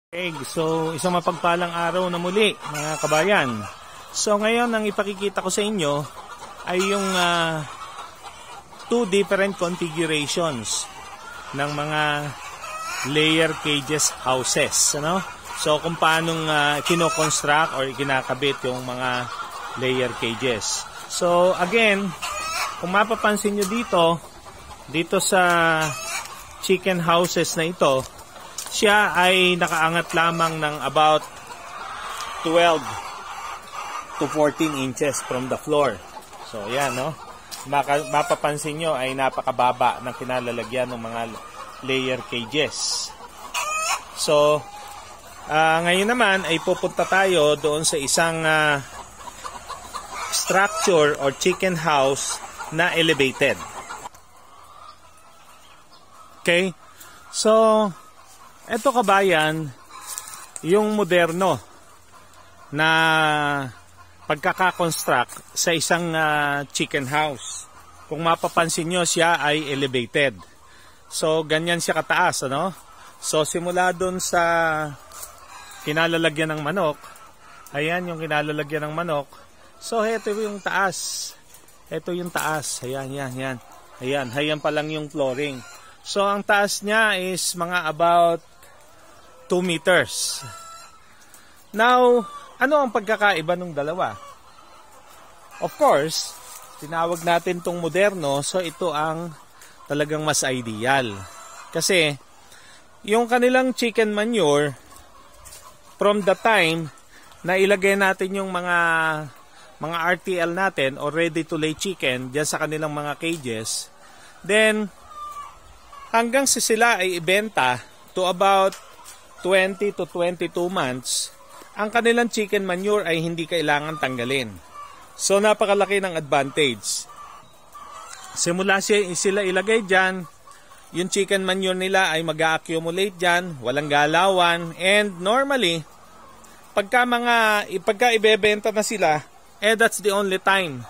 So isang mapagpalang araw na muli mga kabayan. So ngayon ang ipakikita ko sa inyo ay yung two different configurations ng mga layer cages houses, ano? So kung paano kino-construct or kinakabit yung mga layer cages. So again, kung mapapansin nyo dito sa chicken houses na ito, siya ay nakaangat lamang ng about 12 to 14 inches from the floor. So yan, no? Mapapansin nyo ay napakababa ng kinalalagyan ng mga layer cages. So ngayon naman ay pupunta tayo doon sa isang structure or chicken house na elevated. Okay? So eto kabayan, yung moderno na pagkakakonstruct sa isang chicken house. Kung mapapansin nyo, siya ay elevated. So ganyan siya kataas, ano? So simula dun sa kinalalagyan ng manok, ayan yung kinalalagyan ng manok. So ito yung taas. Ito yung taas. Ayan, yan. Ayan pa lang yung flooring. So ang taas niya is mga about 2 meters. Now, ano ang pagkakaiba ng dalawa? Of course, tinawag natin tong moderno, so ito ang talagang mas ideal. Kasi, yung kanilang chicken manure, from the time na ilagay natin yung mga RTL natin or ready to lay chicken dyan sa kanilang mga cages, then hanggang sila ay ibenta to about 20 to 22 months, ang kanilang chicken manure ay hindi kailangan tanggalin. So napakalaki ng advantage. Simula sila ilagay dyan, yung chicken manure nila ay mag-accumulate dyan, walang galawan, and normally, pagka ibebenta na sila, that's the only time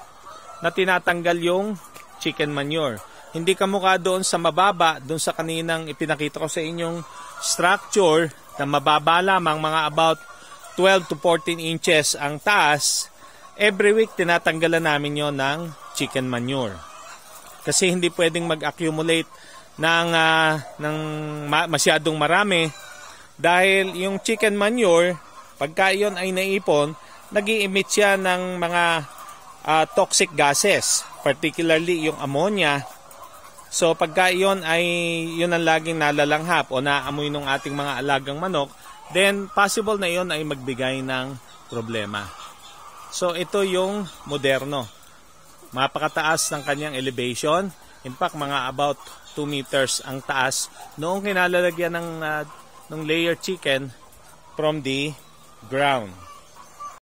na tinatanggal yung chicken manure. Hindi kamukha doon sa mababa, doon sa kaninang ipinakita ko sa inyong structure na mababa lamang, mga about 12 to 14 inches ang taas. Every week tinatanggalan namin yon ng chicken manure. Kasi hindi pwedeng mag-accumulate ng masyadong marami dahil yung chicken manure, pagka yon ay naipon, nag-i-emit siya ng mga toxic gases, particularly yung ammonia. So pagka yun ang laging nalalanghap o naamoy ng ating mga alagang manok, then possible na yun ay magbigay ng problema. So ito yung moderno. Mapakataas ng kanyang elevation. In fact, mga about 2 meters ang taas noong kinalalagyan ng layer chicken from the ground.